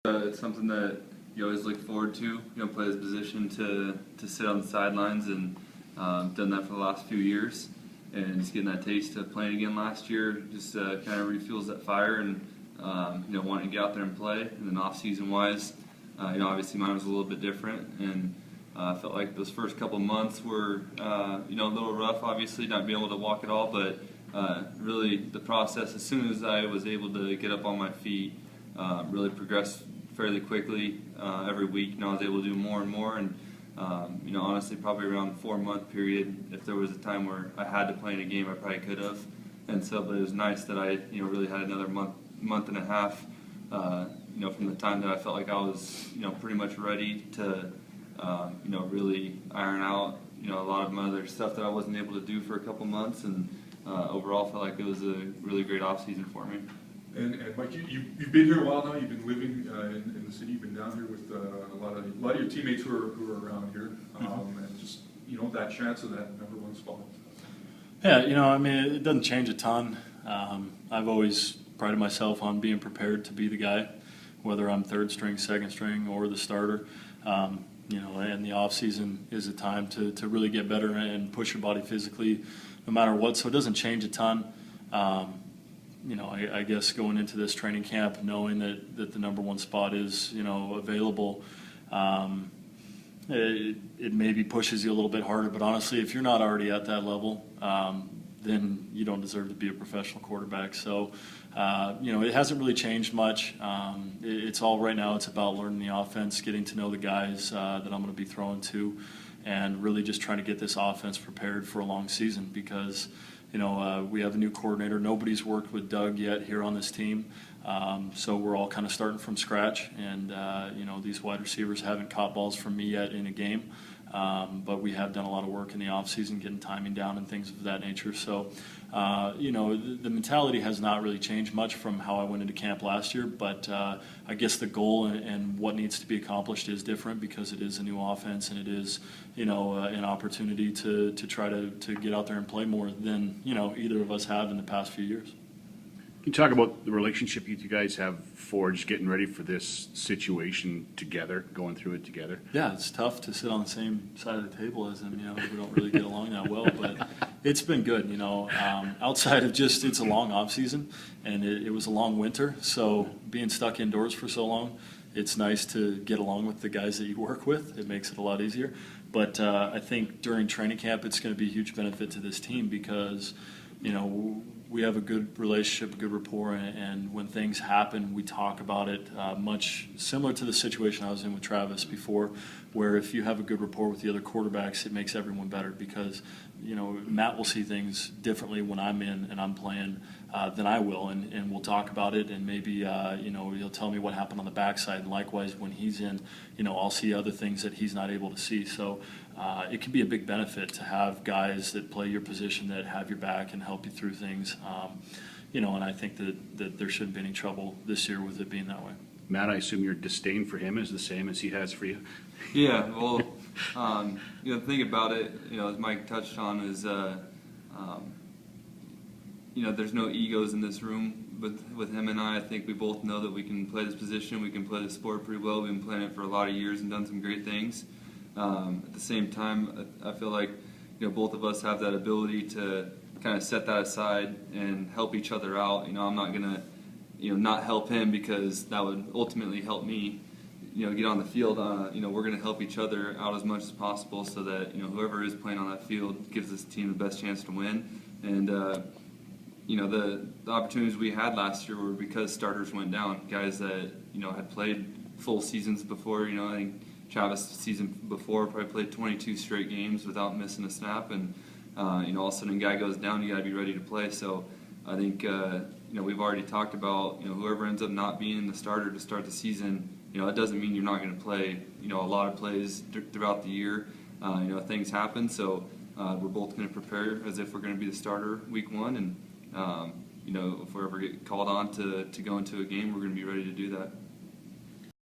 It's something that you always look forward to. Play this position to sit on the sidelines, and done that for the last few years. And just getting that taste of playing again last year just kind of refuels that fire, and wanting to get out there and play. And then off-season wise, obviously mine was a little bit different, and I felt like those first couple months were a little rough. Obviously, not being able to walk at all, but really the process, as soon as I was able to get up on my feet, really progressed fairly quickly every week. I was able to do more and more, and honestly, probably around the 4-month period, if there was a time where I had to play in a game, I probably could have. And so, but it was nice that I really had another month and a half, from the time that I felt like I was pretty much ready to really iron out a lot of my other stuff that I wasn't able to do for a couple months, and overall felt like it was a really great off season for me. And Mike, you've been here a while now. You've been living in the city. You've been down here with a lot of your teammates who are around here, and just that chance of that #1 spot. Yeah, it doesn't change a ton. I've always prided myself on being prepared to be the guy, whether I'm third string, second string, or the starter. And the off season is a time to really get better and push your body physically, no matter what. So it doesn't change a ton. I guess going into this training camp, knowing that the #1 spot is, available, it maybe pushes you a little bit harder. But honestly, if you're not already at that level, then you don't deserve to be a professional quarterback. So, it hasn't really changed much. It's all right now. It's about learning the offense, getting to know the guys that I'm going to be throwing to, and really just trying to get this offense prepared for a long season because we have a new coordinator. Nobody's worked with Doug yet here on this team, so we're all kind of starting from scratch. And these wide receivers haven't caught balls from me yet in a game, but we have done a lot of work in the offseason, getting timing down and things of that nature. So, the mentality has not really changed much from how I went into camp last year, but I guess the goal and what needs to be accomplished is different because it is a new offense, and it is, an opportunity to try to get out there and play more than, either of us have in the past few years. Can you talk about the relationship you guys have forged getting ready for this situation together, going through it together? Yeah, it's tough to sit on the same side of the table as them. We don't really get along that well, but it's been good. Outside of just it's a long off season, and it was a long winter, so being stuck indoors for so long, it's nice to get along with the guys that you work with. It makes it a lot easier. But I think during training camp, it's going to be a huge benefit to this team because we have a good relationship, a good rapport, and when things happen, we talk about it much similar to the situation I was in with Travis before, where if you have a good rapport with the other quarterbacks, it makes everyone better because, Matt will see things differently when I'm in and I'm playing than I will, and we'll talk about it, and maybe, he'll tell me what happened on the backside, and likewise when he's in, I'll see other things that he's not able to see. So it can be a big benefit to have guys that play your position that have your back and help you through things. And I think that there shouldn't be any trouble this year with it being that way. Matt, I assume your disdain for him is the same as he has for you? Yeah, well, the thing about it, as Mike touched on, is, there's no egos in this room with him and I. I think we both know that we can play this position, we can play this sport pretty well. We've been playing it for a lot of years and done some great things. At the same time, I feel like both of us have that ability to kind of set that aside and help each other out. I'm not gonna not help him because that would ultimately help me get on the field. We're gonna help each other out as much as possible so that whoever is playing on that field gives this team the best chance to win. And the opportunities we had last year were because starters went down, guys that had played full seasons before. I think Travis season before probably played 22 straight games without missing a snap, and all of a sudden a guy goes down, you got to be ready to play. So I think we've already talked about whoever ends up not being the starter to start the season. It doesn't mean you're not going to play a lot of plays throughout the year. Things happen, so we're both going to prepare as if we're going to be the starter week 1, and if we ever get called on to go into a game, we're going to be ready to do that.